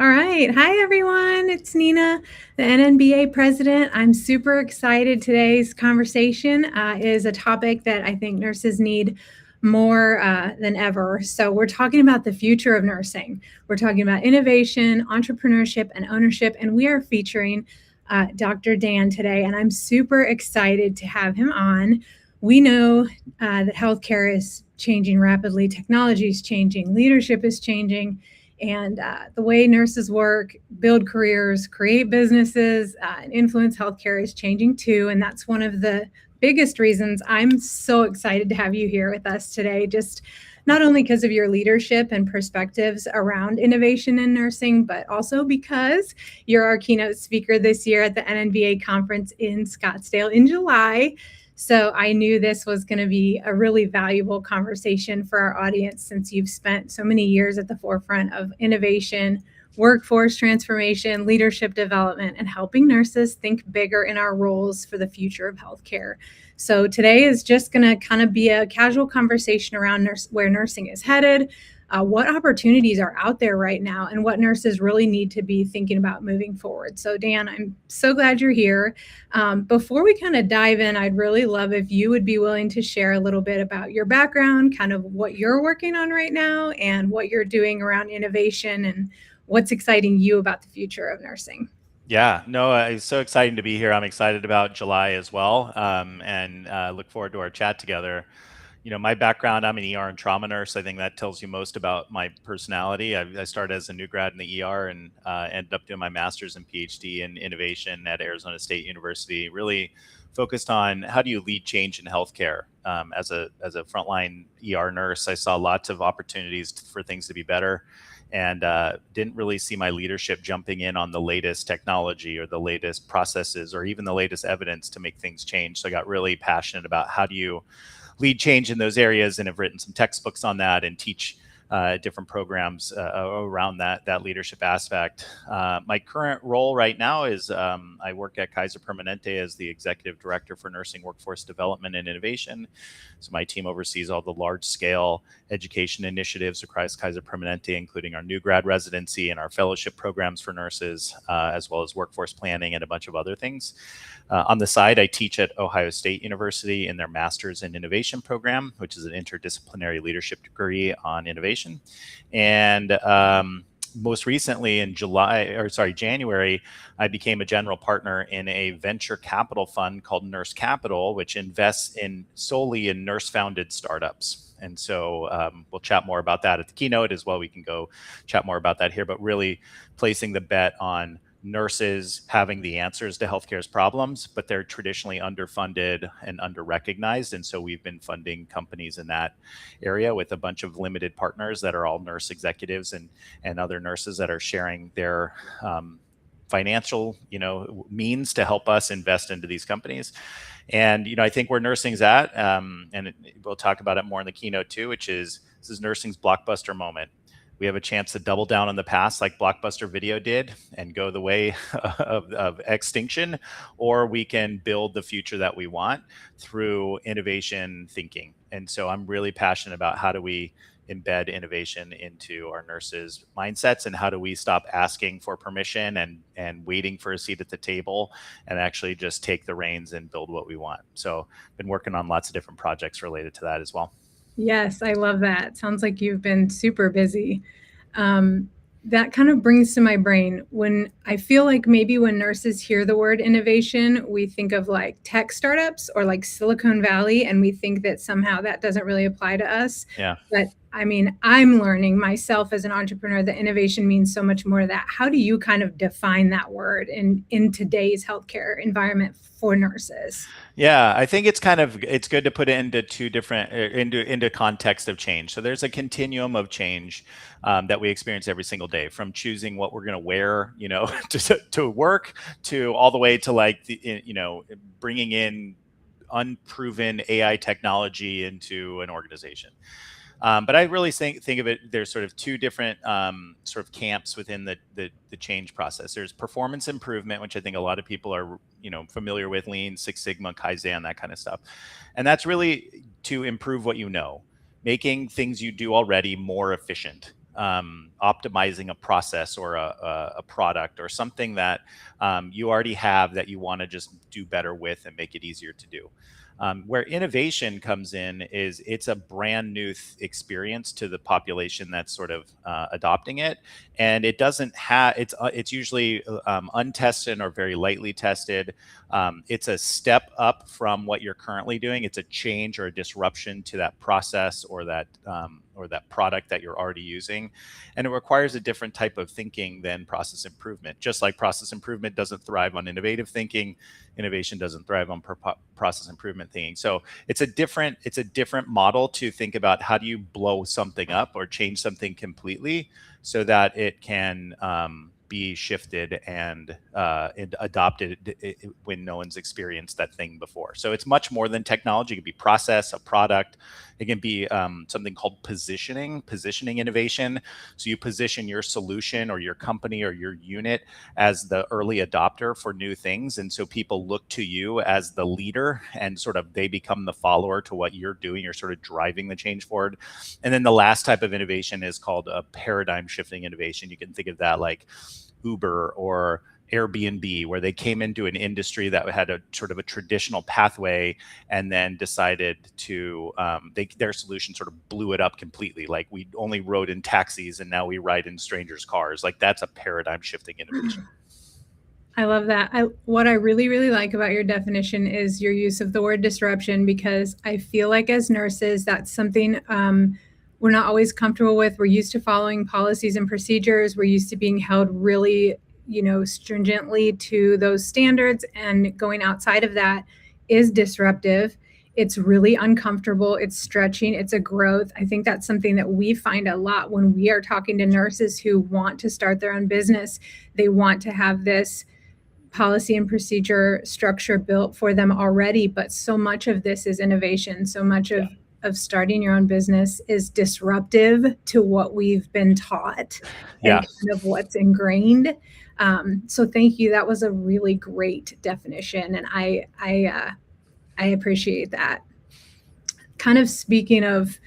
All right. Hi, everyone. It's Nina, the NNBA President. I'm super excited. Today's conversation is a topic that I think nurses need more than ever. So, we're talking about the future of nursing. We're talking about innovation, entrepreneurship, and ownership. And we are featuring Dr. Dan today. And I'm super excited to have him on. We know that healthcare is changing rapidly, technology is changing, leadership is changing, and the way nurses work, build careers, create businesses, and influence healthcare is changing too. And that's one of the biggest reasons I'm so excited to have you here with us today. Just not only because of your leadership and perspectives around innovation in nursing, but also because you're our keynote speaker this year at the NNBA Conference in Scottsdale in July. So I knew this was going to be a really valuable conversation for our audience since you've spent so many years at the forefront of innovation, workforce transformation, leadership development, and helping nurses think bigger in our roles for the future of healthcare. So today is just going to kind of be a casual conversation around where nursing is headed, what opportunities are out there right now, and what nurses really need to be thinking about moving forward. So Dan, I'm so glad you're here. Before we kind of dive in, I'd really love if you would be willing to share a little bit about your background, kind of what you're working on right now, and what you're doing around innovation and what's exciting you about the future of nursing. Yeah, no, it's so exciting to be here. I'm excited about July as well, and look forward to our chat together. My background, I'm an ER and trauma nurse. I think that tells you most about my personality. I started as a new grad in the ER and ended up doing my master's and PhD in innovation at Arizona State University, really focused on how do you lead change in healthcare. As a frontline ER nurse, I saw lots of opportunities for things to be better, and didn't really see my leadership jumping in on the latest technology or the latest processes or even the latest evidence to make things change. So I got really passionate about how do you lead change in those areas, and have written some textbooks on that and teach different programs around that leadership aspect. My current role right now is I work at Kaiser Permanente as the Executive Director for Nursing Workforce Development and Innovation. So my team oversees all the large-scale education initiatives across Kaiser Permanente, including our new grad residency and our fellowship programs for nurses, as well as workforce planning and a bunch of other things. On the side, I teach at Ohio State University in their Master's in Innovation program, which is an interdisciplinary leadership degree on innovation. And most recently in January, I became a general partner in a venture capital fund called Nurse Capital, which invests solely in nurse-founded startups. And so we'll chat more about that at the keynote as well. We can go chat more about that here, but really placing the bet on nurses having the answers to healthcare's problems, but they're traditionally underfunded and under-recognized. And so we've been funding companies in that area with a bunch of limited partners that are all nurse executives and other nurses that are sharing their financial means to help us invest into these companies. And I think where nursing's at, and we'll talk about it more in the keynote too, which is this is nursing's blockbuster moment. We have a chance to double down on the past like Blockbuster Video did and go the way of extinction, or we can build the future that we want through innovation thinking. And so I'm really passionate about how do we embed innovation into our nurses' mindsets, and how do we stop asking for permission and waiting for a seat at the table and actually just take the reins and build what we want. So been working on lots of different projects related to that as well. Yes, I love that. Sounds like you've been super busy. That kind of brings to my brain when I feel like maybe when nurses hear the word innovation, we think of like tech startups or like Silicon Valley, and we think that somehow that doesn't really apply to us. Yeah. But I mean, I'm learning myself as an entrepreneur that innovation means so much more than that. How do you kind of define that word in today's healthcare environment for nurses? Yeah, I think it's good to put it into two different into context of change. So there's a continuum of change that we experience every single day, from choosing what we're going to wear, to work, to all the way to bringing in unproven AI technology into an organization. But I really think of it, there's sort of two different sort of camps within the change process. There's performance improvement, which I think a lot of people are familiar with: Lean, Six Sigma, Kaizen, that kind of stuff. And that's really to improve what you know, making things you do already more efficient. optimizing a process or a product or something that you already have that you want to just do better with and make it easier to do. Where innovation comes in is it's a brand new experience to the population that's sort of adopting it, and it doesn't have it's usually untested or very lightly tested. It's a step up from what you're currently doing. It's a change or a disruption to that process or that product that you're already using, and it requires a different type of thinking than process improvement. Just like process improvement doesn't thrive on innovative thinking, innovation doesn't thrive on process improvement thinking. So it's a different model to think about how do you blow something up or change something completely so that it can be shifted and adopted when no one's experienced that thing before. So it's much more than technology. It can be process, a product. It can be something called positioning innovation. So you position your solution or your company or your unit as the early adopter for new things. And so people look to you as the leader and sort of they become the follower to what you're doing. You're sort of driving the change forward. And then the last type of innovation is called a paradigm shifting innovation. You can think of that like Uber or Airbnb, where they came into an industry that had a sort of a traditional pathway and then decided to their solution sort of blew it up completely. Like we only rode in taxis and now we ride in strangers' cars. Like that's a paradigm shifting innovation. I love that. What I really, really like about your definition is your use of the word disruption, because I feel like as nurses, that's something we're not always comfortable with. We're used to following policies and procedures. We're used to being held really, stringently to those standards, and going outside of that is disruptive. It's really uncomfortable. It's stretching. It's a growth. I think that's something that we find a lot when we are talking to nurses who want to start their own business. They want to have this policy and procedure structure built for them already, but so much of this is innovation. So much of starting your own business is disruptive to what we've been taught and kind of what's ingrained. So thank you. That was a really great definition, and I appreciate that. Kind of speaking of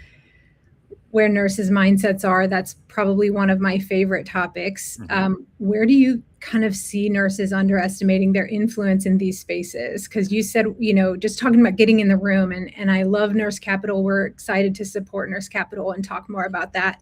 where nurses' mindsets are, that's probably one of my favorite topics. Where do you kind of see nurses underestimating their influence in these spaces? Because you said, just talking about getting in the room, and I love Nurse Capital. We're excited to support Nurse Capital and talk more about that.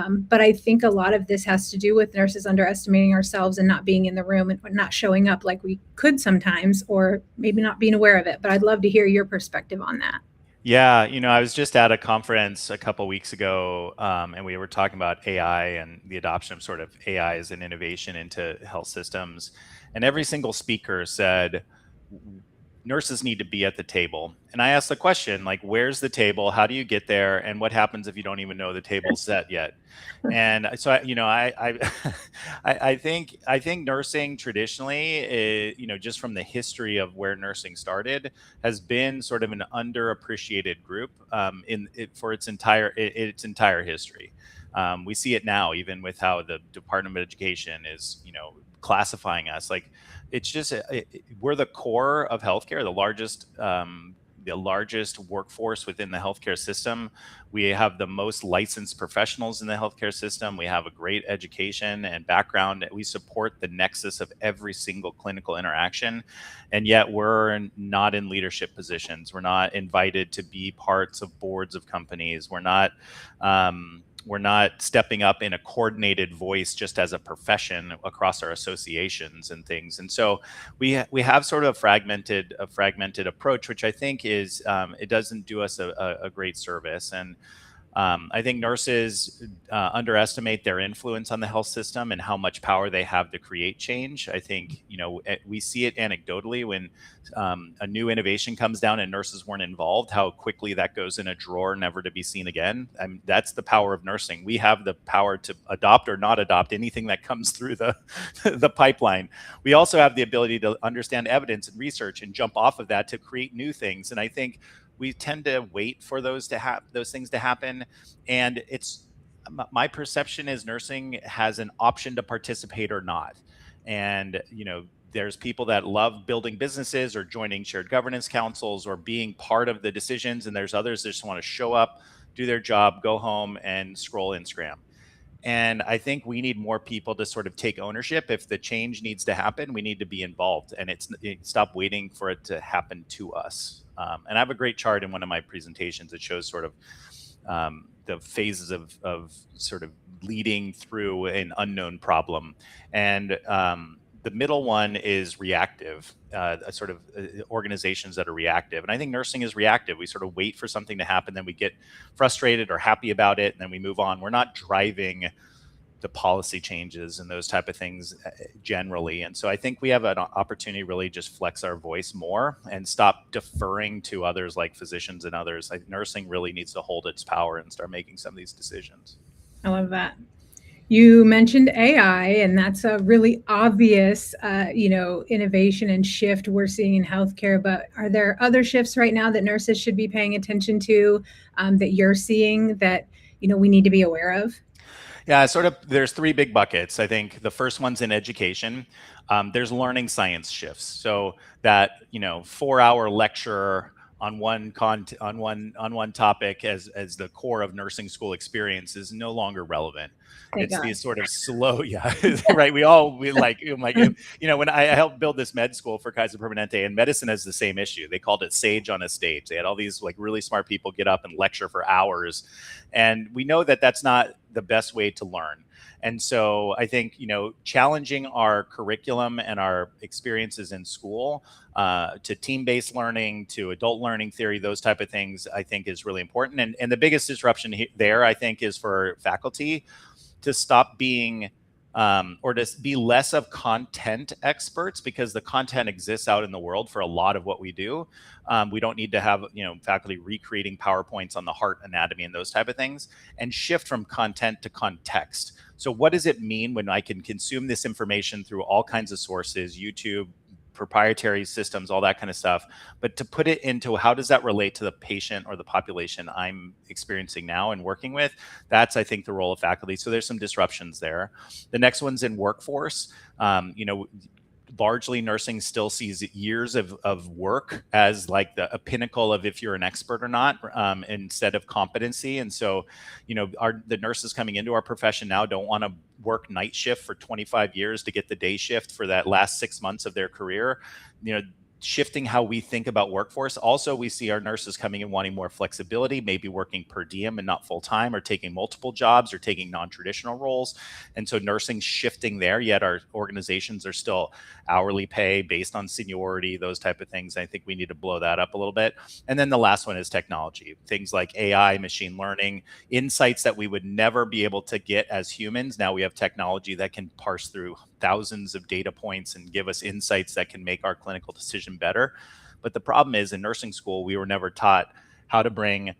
But I think a lot of this has to do with nurses underestimating ourselves and not being in the room and not showing up like we could sometimes, or maybe not being aware of it. But I'd love to hear your perspective on that. Yeah, I was just at a conference a couple weeks ago, and we were talking about AI and the adoption of sort of AI as an innovation into health systems. And every single speaker said, nurses need to be at the table. And I asked the question, like, where's the table? How do you get there? And what happens if you don't even know the table's set yet? And so, I think nursing traditionally, just from the history of where nursing started, has been sort of an underappreciated group for its entire history. We see it now, even with how the Department of Education is, classifying us. Like, it's just we're the core of healthcare, the largest workforce within the healthcare system. We have the most licensed professionals in the healthcare system. We have a great education and background. We support the nexus of every single clinical interaction. And yet we're not in leadership positions. We're not invited to be parts of boards of companies. We're not stepping up in a coordinated voice just as a profession across our associations and things. And so we have sort of a fragmented approach, which I think is it doesn't do us a great service. And I think nurses underestimate their influence on the health system and how much power they have to create change. I think, we see it anecdotally when a new innovation comes down and nurses weren't involved, how quickly that goes in a drawer, never to be seen again. That's the power of nursing. We have the power to adopt or not adopt anything that comes through the pipeline. We also have the ability to understand evidence and research and jump off of that to create new things. And I think we tend to wait for those things to happen. And my perception is nursing has an option to participate or not. And, there's people that love building businesses or joining shared governance councils or being part of the decisions. And there's others that just want to show up, do their job, go home and scroll Instagram. And I think we need more people to sort of take ownership. If the change needs to happen, we need to be involved, and stop waiting for it to happen to us. And I have a great chart in one of my presentations that shows sort of the phases of sort of leading through an unknown problem. And the middle one is reactive, sort of organizations that are reactive. And I think nursing is reactive. We sort of wait for something to happen, then we get frustrated or happy about it, and then we move on. We're not driving the policy changes and those type of things generally. And so I think we have an opportunity to really just flex our voice more and stop deferring to others like physicians and others. Like nursing really needs to hold its power and start making some of these decisions. I love that. You mentioned AI, and that's a really obvious, innovation and shift we're seeing in healthcare. But are there other shifts right now that nurses should be paying attention to, that you're seeing that we need to be aware of? Yeah, there's three big buckets. I think the first one's in education. There's learning science shifts. So that 4-hour lecture on one topic as the core of nursing school experience is no longer relevant. It's these sort of slow, right. We like, when I helped build this med school for Kaiser Permanente, and medicine has the same issue. They called it Sage on a Stage. They had all these like really smart people get up and lecture for hours. And we know that that's not the best way to learn. And so I think, challenging our curriculum and our experiences in school to team-based learning, to adult learning theory, those type of things, I think is really important. And the biggest disruption there, I think, is for faculty to stop being or to be less of content experts, because the content exists out in the world for a lot of what we do. We don't need to have faculty recreating PowerPoints on the heart anatomy and those type of things, and shift from content to context. So what does it mean when I can consume this information through all kinds of sources, YouTube, proprietary systems, all that kind of stuff, but to put it into how does that relate to the patient or the population I'm experiencing now and working with? That's, I think, the role of faculty. So there's some disruptions there. The next one's in workforce. Largely nursing still sees years of work as like a pinnacle of if you're an expert or not, instead of competency. And so, the nurses coming into our profession now don't want to work night shift for 25 years to get the day shift for that last 6 months of their career. Shifting how we think about workforce. Also, we see our nurses coming in wanting more flexibility, maybe working per diem and not full time, or taking multiple jobs, or taking non-traditional roles. And so nursing shifting there, yet our organizations are still hourly pay based on seniority, those type of things. I think we need to blow that up a little bit. And then the last one is technology. Things like AI, machine learning, insights that we would never be able to get as humans. Now we have technology that can parse through thousands of data points and give us insights that can make our clinical decision better. But the problem is, in nursing school, we were never taught how to bring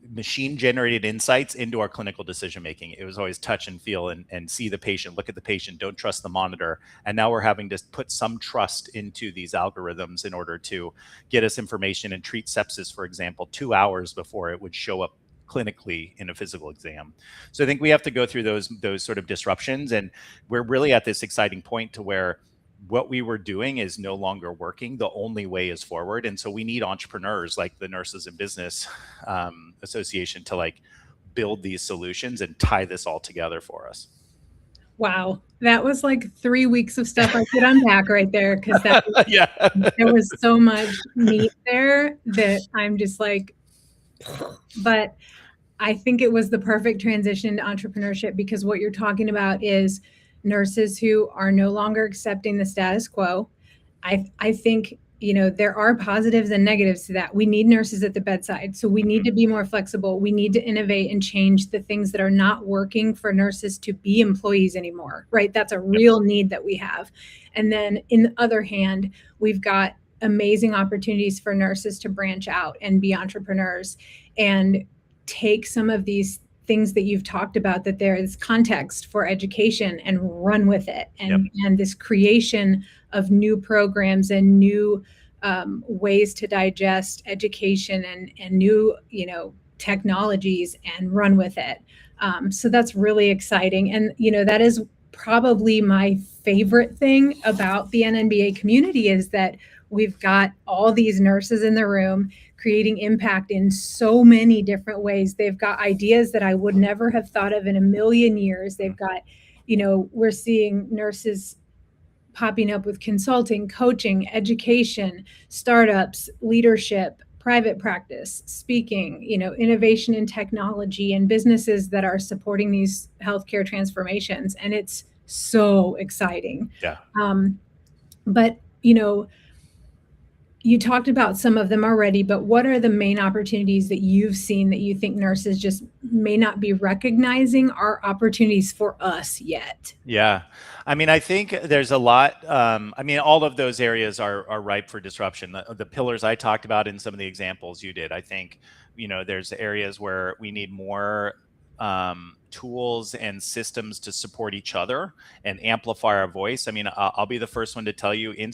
machine generated insights into our clinical decision making. It was always touch and feel and see the patient, look at the patient, don't trust the monitor. And now we're having to put some trust into these algorithms in order to get us information and treat sepsis, for example, 2 hours before it would show up clinically in a physical exam. So I think we have to go through those sort of disruptions, and we're really at this exciting point to where what we were doing is no longer working. The only way is forward. And so we need entrepreneurs like the Nurses in Business Association to like build these solutions and tie this all together for us. Wow. That was like 3 weeks of stuff I could unpack right there, because there was so much meat there that I'm just like, but I think it was the perfect transition to entrepreneurship, because what you're talking about is nurses who are no longer accepting the status quo. I think, there are positives and negatives to that. We need nurses at the bedside. So we need to be more flexible. We need to innovate and change the things that are not working for nurses to be employees anymore, right? That's a real need that we have. And then in the other hand, we've got amazing opportunities for nurses to branch out and be entrepreneurs and take some of these things that you've talked about, that there is context for education, and run with it. And this creation of new programs and new ways to digest education and new, technologies, and run with it. So that's really exciting. And, that is probably my favorite thing about the NNBA community, is that we've got all these nurses in the room. creating impact in so many different ways. They've got ideas that I would never have thought of in a million years. They've got, we're seeing nurses popping up with consulting, coaching, education, startups, leadership, private practice, speaking, innovation in technology, and businesses that are supporting these healthcare transformations. And it's so exciting. Yeah. But, you talked about some of them already, but what are the main opportunities that you've seen that you think nurses just may not be recognizing are opportunities for us yet? Yeah. I mean, I think there's a lot. All of those areas are ripe for disruption. The pillars I talked about in some of the examples you did, I think, there's areas where we need more tools and systems to support each other and amplify our voice. I mean, I'll be the first one to tell you, nurse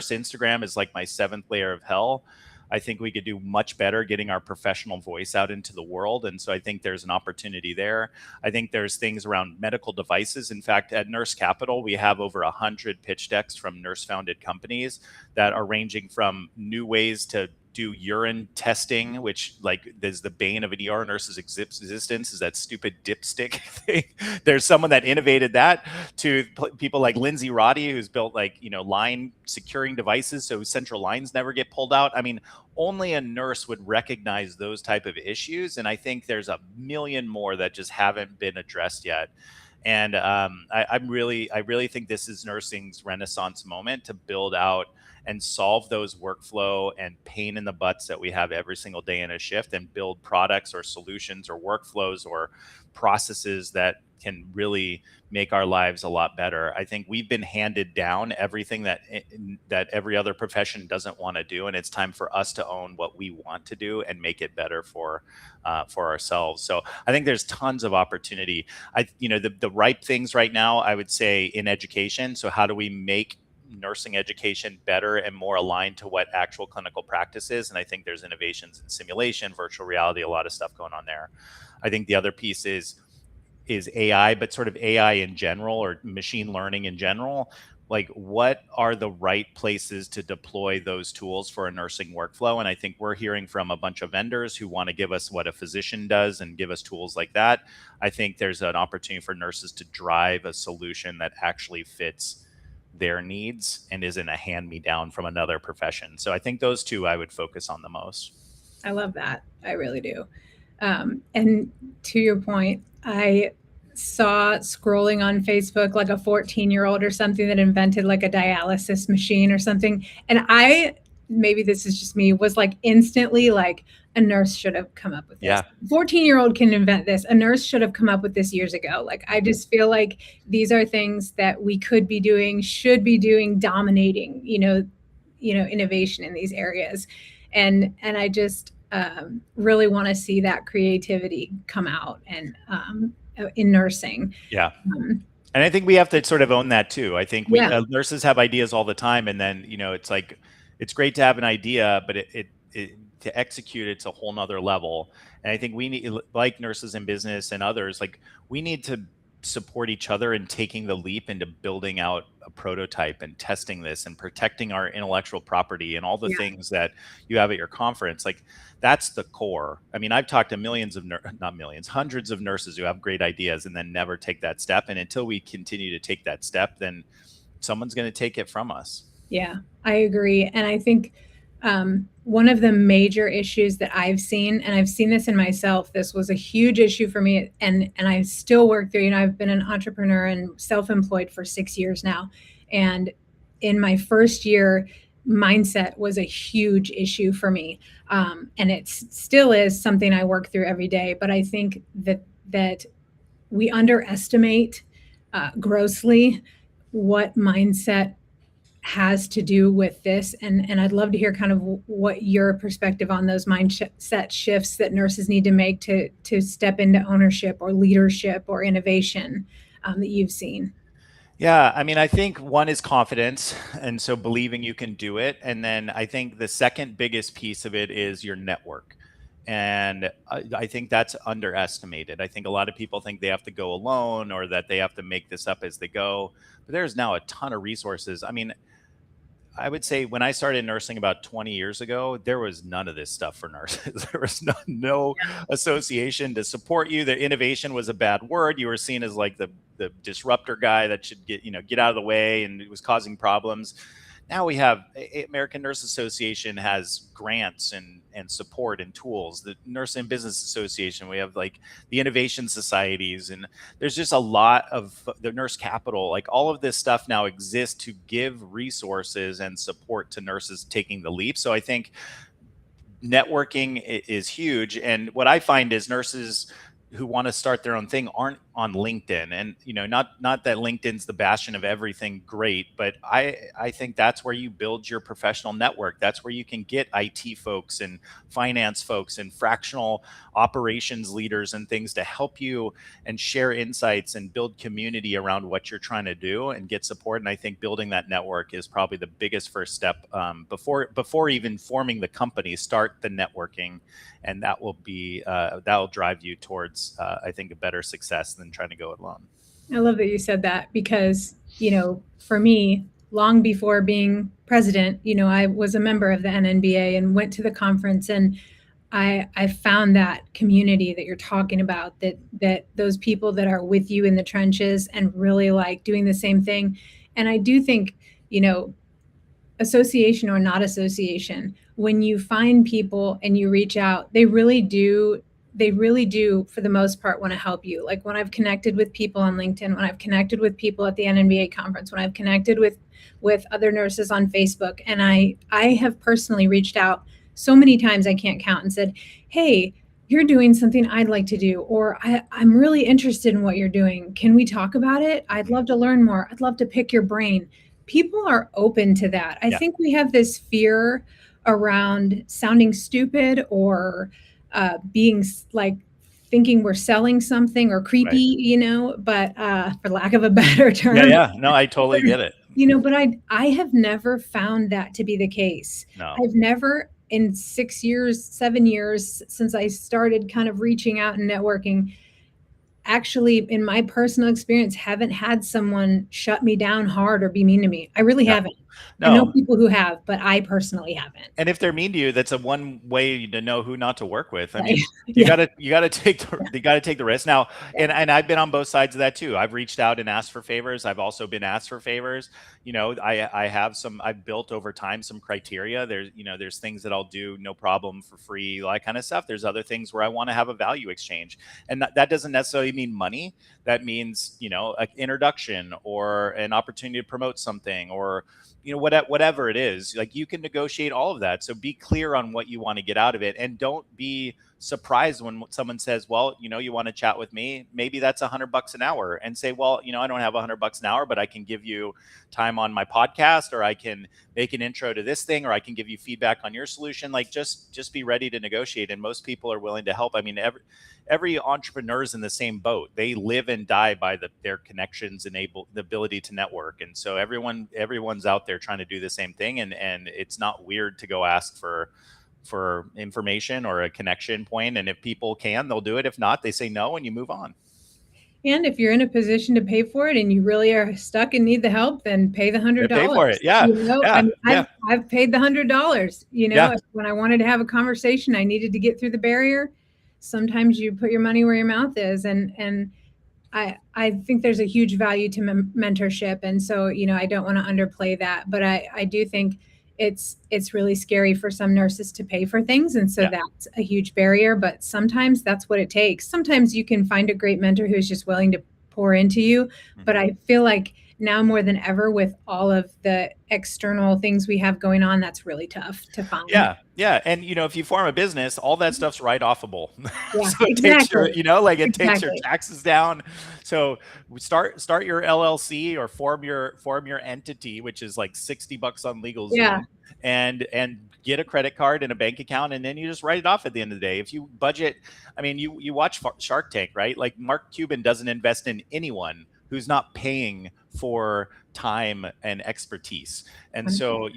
Instagram is like my 7th layer of hell. I think we could do much better getting our professional voice out into the world. And so I think there's an opportunity there. I think there's things around medical devices. In fact, at Nurse Capital, we have over 100 pitch decks from nurse-founded companies that are ranging from new ways to do urine testing, which is the bane of an ER nurse's existence, is that stupid dipstick thing. There's someone that innovated that, to people like Lindsay Roddy, who's built line securing devices so central lines never get pulled out. I mean, only a nurse would recognize those type of issues. And I think there's a million more that just haven't been addressed yet. And I really think this is nursing's renaissance moment to build out and solve those workflow and pain in the butts that we have every single day in a shift, and build products or solutions or workflows or processes that can really make our lives a lot better. I think we've been handed down everything that every other profession doesn't want to do, and it's time for us to own what we want to do and make it better for ourselves. So I think there's tons of opportunity. The ripe things right now, I would say, in education. So how do we make nursing education better and more aligned to what actual clinical practice is? And I think there's innovations in simulation, virtual reality, a lot of stuff going on there. I think the other piece is AI, but sort of AI in general, or machine learning in general. Like, what are the right places to deploy those tools for a nursing workflow? And I think we're hearing from a bunch of vendors who want to give us what a physician does and give us tools like that. I think there's an opportunity for nurses to drive a solution that actually fits their needs and isn't a hand-me-down from another profession. So I think those two I would focus on the most. I love that. I really do. And to your point, I saw scrolling on Facebook like a 14-year-old or something that invented like a dialysis machine or something. And maybe this is just me, was like instantly like, a nurse should have come up with this. Yeah. 14-year-old can invent this. A nurse should have come up with this years ago. Like, I just feel like these are things that we could be doing, should be doing, dominating, innovation in these areas. And I just really want to see that creativity come out and in nursing. Yeah. And I think we have to sort of own that too. I think nurses have ideas all the time, and then it's like, it's great to have an idea, but it to execute it's a whole nother level. And I think we need, like nurses in business and others, like, we need to support each other in taking the leap into building out a prototype and testing this and protecting our intellectual property and all the things that you have at your conference. Like, that's the core. I mean, I've talked to hundreds of nurses who have great ideas and then never take that step. And until we continue to take that step, then someone's going to take it from us. Yeah, I agree. And I think one of the major issues that I've seen, and I've seen this in myself, this was a huge issue for me, and I still work through, I've been an entrepreneur and self-employed for 6 years now. And in my first year, mindset was a huge issue for me. And it still is something I work through every day. But I think that we underestimate grossly what mindset has to do with this. And I'd love to hear kind of what your perspective on those mindset shifts that nurses need to make to step into ownership or leadership or innovation that you've seen. Yeah, I mean, I think one is confidence, and so believing you can do it. And then I think the second biggest piece of it is your network. And I think that's underestimated. I think a lot of people think they have to go alone or that they have to make this up as they go. But there's now a ton of resources. I mean, I would say when I started nursing about 20 years ago, there was none of this stuff for nurses. There was no association to support you. The innovation was a bad word. You were seen as like the disruptor guy that should get out of the way, and it was causing problems. Now we have American Nurse Association has grants and support and tools. The Nurse and Business Association, we have like the innovation societies, and there's just a lot of the nurse capital. Like all of this stuff now exists to give resources and support to nurses taking the leap. So I think networking is huge. And what I find is nurses who want to start their own thing aren't on LinkedIn. And not that LinkedIn's the bastion of everything great, but I think that's where you build your professional network. That's where you can get IT folks and finance folks and fractional operations leaders and things to help you and share insights and build community around what you're trying to do and get support. And I think building that network is probably the biggest first step before even forming the company. Start the networking, and that will drive you towards I think a better success than trying to go it alone. I love that you said that because, for me, long before being president, I was a member of the NNBA and went to the conference, and I found that community that you're talking about, that those people that are with you in the trenches and really like doing the same thing. And I do think, association or not association, when you find people and you reach out, they really do, for the most part, want to help you. Like when I've connected with people on LinkedIn, when I've connected with people at the NNBA conference, when I've connected with other nurses on Facebook, and I have personally reached out so many times I can't count and said, hey, you're doing something I'd like to do, or I'm really interested in what you're doing. Can we talk about it? I'd love to learn more. I'd love to pick your brain. People are open to that. I think we have this fear around sounding stupid or being like thinking we're selling something or creepy, right. But for lack of a better term. Yeah. No, I totally get it. But I have never found that to be the case. No. I've never in 7 years since I started kind of reaching out and networking, actually, in my personal experience, haven't had someone shut me down hard or be mean to me. I really haven't. No. I know people who have, but I personally haven't. And if they're mean to you, that's a one way to know who not to work with. I mean, you gotta take the risk now. And I've been on both sides of that too. I've reached out and asked for favors. I've also been asked for favors. I've built over time some criteria. There's things that I'll do no problem for free, all that kind of stuff. There's other things where I want to have a value exchange, and that doesn't necessarily mean money. That means an introduction or an opportunity to promote something, or whatever it is. Like, you can negotiate all of that. So be clear on what you want to get out of it, and don't be surprised when someone says, well, you want to chat with me, maybe that's $100 an hour, and say, well, I don't have $100 an hour, but I can give you time on my podcast, or I can make an intro to this thing, or I can give you feedback on your solution. Like, just be ready to negotiate. And most people are willing to help. I mean, every entrepreneur is in the same boat. They live and die by their connections and the ability to network. And so everyone's out there trying to do the same thing. And it's not weird to go ask for information or a connection point. And if people can, they'll do it. If not, they say no, and you move on. And if you're in a position to pay for it and you really are stuck and need the help, then pay the $100. Pay for it. Yeah. I've paid the $100. When I wanted to have a conversation, I needed to get through the barrier. Sometimes you put your money where your mouth is. And I think there's a huge value to mentorship. And so, I don't want to underplay that, but I do think it's really scary for some nurses to pay for things. And so that's a huge barrier, but sometimes that's what it takes. Sometimes you can find a great mentor who's just willing to pour into you. Mm-hmm. But I feel like now more than ever, with all of the external things we have going on, that's really tough to find. Yeah. And if you form a business, all that stuff's write-offable. Yeah, so it takes it takes your taxes down. So start your LLC or form your entity, which is like $60 on LegalZoom. Yeah. And get a credit card and a bank account, and then you just write it off at the end of the day. If you budget, I mean, you watch Shark Tank, right? Like, Mark Cuban doesn't invest in anyone who's not paying for time and expertise. And 100%. so,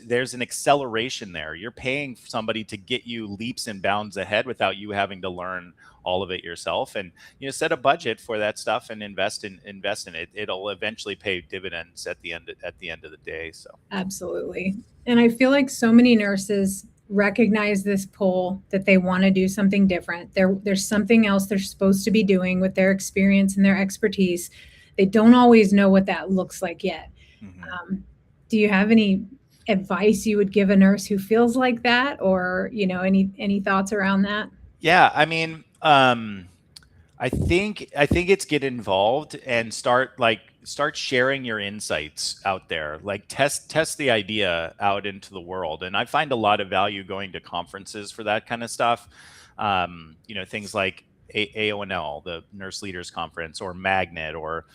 there's an acceleration there. You're paying somebody to get you leaps and bounds ahead without you having to learn all of it yourself. And set a budget for that stuff and invest in it. It'll eventually pay dividends at the end of the day. So Absolutely. And I feel like so many nurses recognize this pull that they want to do something different. There's something else they're supposed to be doing with their experience and their expertise. They don't always know what that looks like yet. Do you have any advice you would give a nurse who feels like that, or any thoughts around that? Yeah, I mean, I think it's get involved and start sharing your insights out there. Like test the idea out into the world. And I find a lot of value going to conferences for that kind of stuff. Things like AONL, the Nurse Leaders Conference, or Magnet, or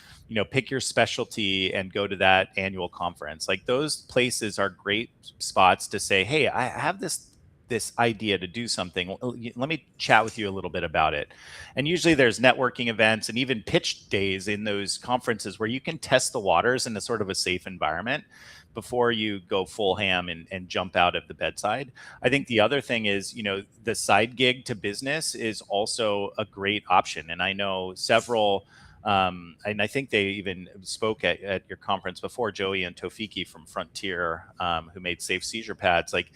pick your specialty and go to that annual conference. Like, those places are great spots to say, hey, I have this idea to do something. Let me chat with you a little bit about it. And usually there's networking events and even pitch days in those conferences where you can test the waters in a sort of a safe environment before you go full ham and jump out of the bedside. I think the other thing is, the side gig to business is also a great option. And I know several, and I think they even spoke at your conference before, Joey and Tofiki from Frontier, who made safe seizure pads. Like,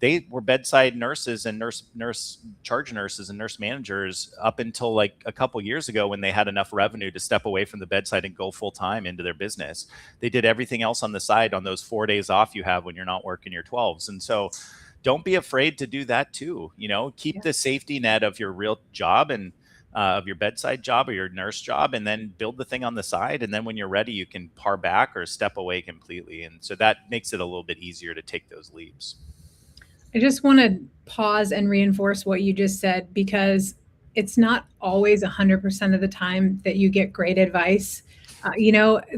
they were bedside nurses and nurse charge nurses and nurse managers up until like a couple years ago, when they had enough revenue to step away from the bedside and go full time into their business. They did everything else on the side on those 4 days off you have when you're not working your 12s. And so don't be afraid to do that too. Keep the safety net of your real job and of your bedside job or your nurse job, and then build the thing on the side. And then when you're ready, you can par back or step away completely. And so that makes it a little bit easier to take those leaps. I just want to pause and reinforce what you just said, because it's not always 100% of the time that you get great advice.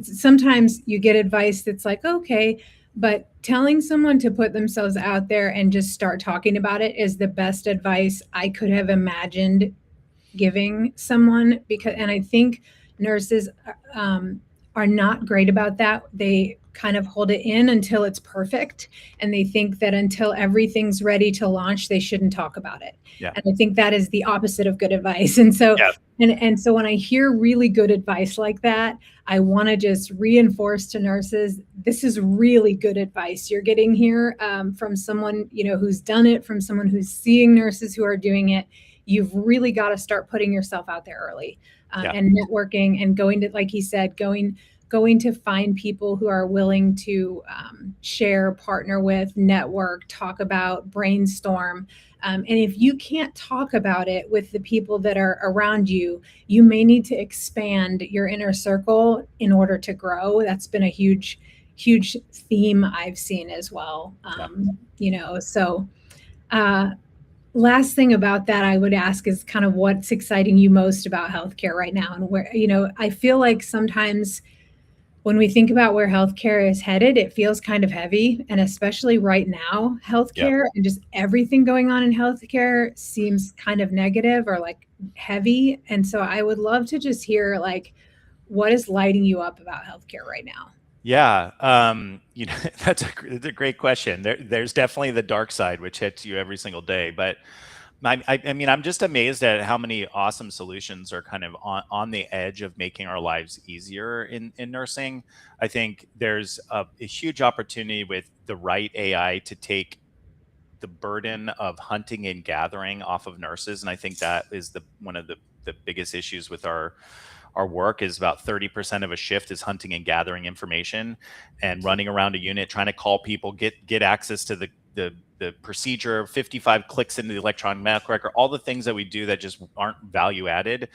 Sometimes you get advice that's like, okay, but telling someone to put themselves out there and just start talking about it is the best advice I could have imagined giving someone. And I think nurses are not great about that. They kind of hold it in until it's perfect, and they think that until everything's ready to launch, they shouldn't talk about it. Yeah. And I think that is the opposite of good advice. And so, and so when I hear really good advice like that, I want to just reinforce to nurses, this is really good advice you're getting here, from someone who's done it, from someone who's seeing nurses who are doing it. You've really got to start putting yourself out there early, and networking, and going to, like he said, going to find people who are willing to share, partner with, network, talk about, brainstorm. And if you can't talk about it with the people that are around you, you may need to expand your inner circle in order to grow. That's been a huge theme I've seen as well. So last thing about that I would ask is kind of what's exciting you most about healthcare right now, and where, I feel like sometimes when we think about where healthcare is headed, it feels kind of heavy. And especially right now, healthcare and just everything going on in healthcare seems kind of negative or like heavy. And so I would love to just hear, like, what is lighting you up about healthcare right now? Yeah, that's a great question. There's definitely the dark side, which hits you every single day. But I mean, I'm just amazed at how many awesome solutions are kind of on the edge of making our lives easier in nursing. I think there's a huge opportunity with the right AI to take the burden of hunting and gathering off of nurses. And I think that is one of the biggest issues with our work is about 30% of a shift is hunting and gathering information and running around a unit, trying to call people, get access to the procedure, 55 clicks into the electronic medical record, all the things that we do that just aren't value added.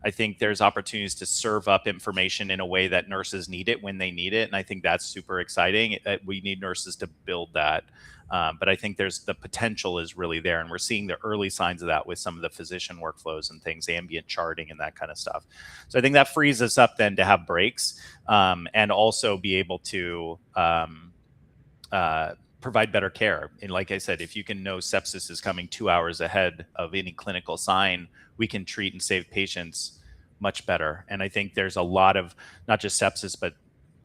I think there's opportunities to serve up information in a way that nurses need it when they need it. And I think that's super exciting. We need nurses to build that. But I think the potential is really there. And we're seeing the early signs of that with some of the physician workflows and things, ambient charting and that kind of stuff. So I think that frees us up then to have breaks, and also be able to provide better care. And like I said, if you can know sepsis is coming 2 hours ahead of any clinical sign, we can treat and save patients much better. And I think there's a lot of not just sepsis, but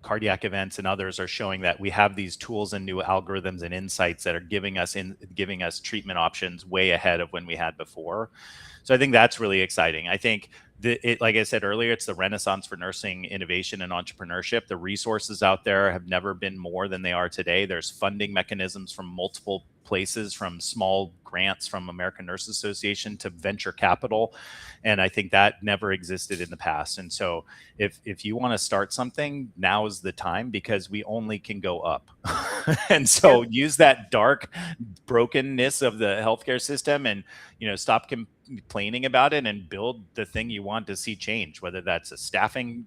cardiac events and others are showing that we have these tools and new algorithms and insights that are giving us treatment options way ahead of when we had before. So I think that's really exciting. I think like I said earlier, it's the renaissance for nursing innovation and entrepreneurship. The resources out there have never been more than they are today. There's funding mechanisms from multiple places, from small grants from American Nurses Association to venture capital. And I think that never existed in the past. And so if you want to start something, now is the time, because we only can go up. And so use that dark brokenness of the healthcare system and, stop complaining about it and build the thing you want to see change, whether that's a staffing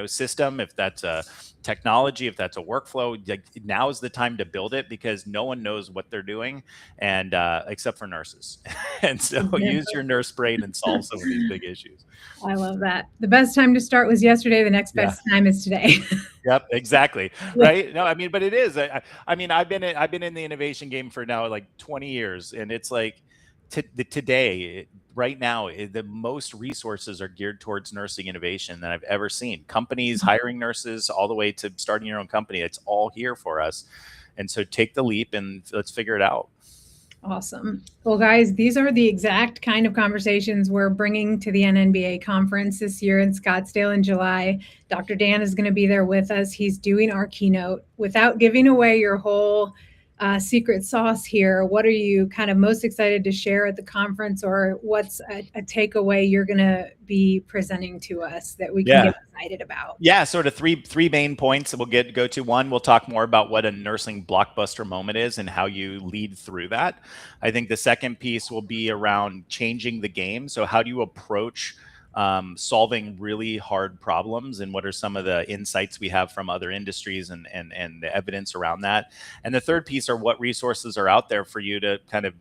system, if that's a technology, if that's a workflow. Like, now is the time to build it, because no one knows what they're doing, and except for nurses. And so use your nurse brain and solve some of these big issues. I love that. The best time to start was yesterday. The next best time is today. Yep, exactly. Right. No, I mean, but it is. I mean, I've been in the innovation game for now like 20 years, and it's like today, right now, the most resources are geared towards nursing innovation that I've ever seen. Companies hiring nurses all the way to starting your own company. It's all here for us. And so take the leap and let's figure it out. Awesome. Well, guys, these are the exact kind of conversations we're bringing to the NNBA conference this year in Scottsdale in July. Dr. Dan is going to be there with us. He's doing our keynote. Without giving away your whole secret sauce here, what are you kind of most excited to share at the conference, or what's a takeaway you're going to be presenting to us that we can get excited about? Yeah, sort of three main points that we'll go to. One, we'll talk more about what a nursing blockbuster moment is and how you lead through that. I think the second piece will be around changing the game. So how do you approach solving really hard problems, and what are some of the insights we have from other industries and the evidence around that? And the third piece are what resources are out there for you to kind of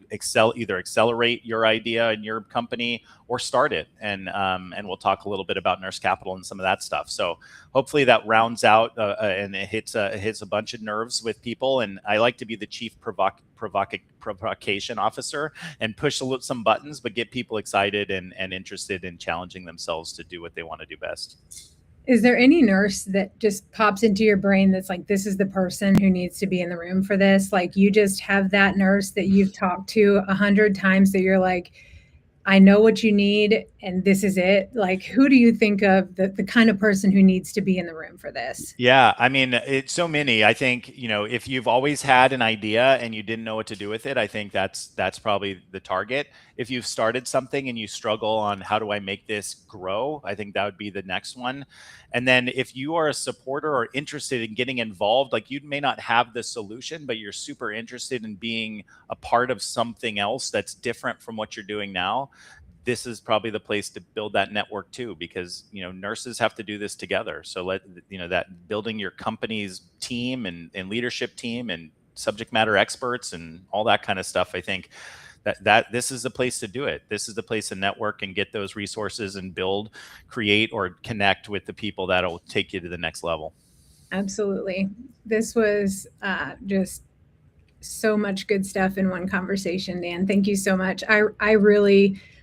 either accelerate your idea in your company or start it. And we'll talk a little bit about Nurse Capital and some of that stuff. So hopefully that rounds out and it hits a bunch of nerves with people. And I like to be the chief provocation officer and push some buttons, but get people excited and interested in challenging themselves to do what they want to do best. Is there any nurse that just pops into your brain that's like, this is the person who needs to be in the room for this? Like, you just have that nurse that you've talked to 100 times that you're like, I know what you need, and this is it. Like, who do you think of the kind of person who needs to be in the room for this? Yeah, I mean, it's so many. I think, if you've always had an idea and you didn't know what to do with it, I think that's probably the target. If you've started something and you struggle on how do I make this grow, I think that would be the next one. And then if you are a supporter or interested in getting involved, like, you may not have the solution, but you're super interested in being a part of something else that's different from what you're doing now, this is probably the place to build that network too, because nurses have to do this together. So that building your company's team and leadership team and subject matter experts and all that kind of stuff, I think that this is the place to do it. This is the place to network and get those resources and create or connect with the people that'll take you to the next level. Absolutely. This was just so much good stuff in one conversation, Dan. Thank you so much.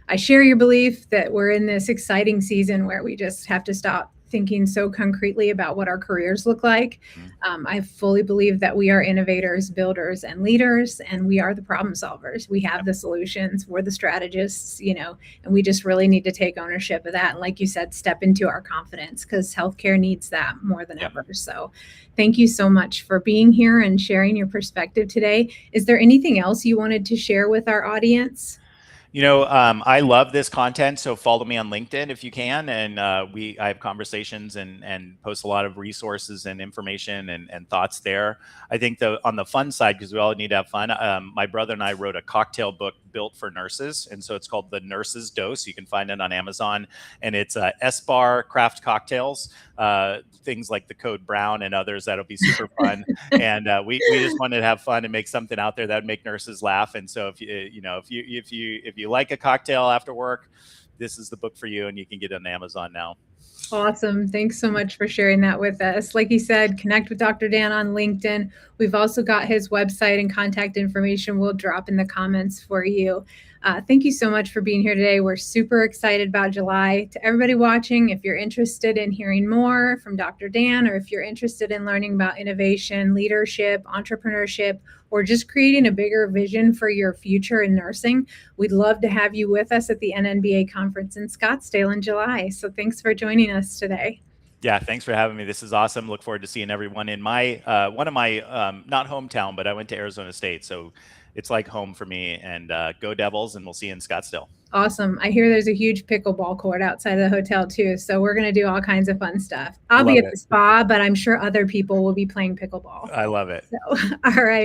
I share your belief that we're in this exciting season where we just have to stop thinking so concretely about what our careers look like. I fully believe that we are innovators, builders, and leaders, and we are the problem solvers. We have the solutions. We're the strategists, and we just really need to take ownership of that. And like you said, step into our confidence, because healthcare needs that more than ever. So thank you so much for being here and sharing your perspective today. Is there anything else you wanted to share with our audience? I love this content, so follow me on LinkedIn if you can. And I have conversations and post a lot of resources and information and thoughts there. I think on the fun side, because we all need to have fun, my brother and I wrote a cocktail book built for nurses. And so it's called The Nurse's Dose. You can find it on Amazon. And it's S-Bar craft cocktails, things like the Code Brown and others that'll be super fun. And we just wanted to have fun and make something out there that would make nurses laugh. And so if you like a cocktail after work, this is the book for you, and you can get it on Amazon now. Awesome. Thanks so much for sharing that with us. Like you said, connect with Dr. Dan on LinkedIn. We've also got his website and contact information we'll drop in the comments for you. Thank you so much for being here today. We're super excited about July. To everybody watching, if you're interested in hearing more from Dr. Dan, or if you're interested in learning about innovation, leadership, entrepreneurship, or just creating a bigger vision for your future in nursing, we'd love to have you with us at the NNBA Conference in Scottsdale in July. So thanks for joining us today. Yeah, thanks for having me. This is awesome. Look forward to seeing everyone in my one of my not hometown, but I went to Arizona State, so it's like home for me. And go Devils, and we'll see you in Scottsdale. Awesome. I hear there's a huge pickleball court outside of the hotel too, so we're going to do all kinds of fun stuff. I'll be at the spa, but I'm sure other people will be playing pickleball. I love it. So, all right.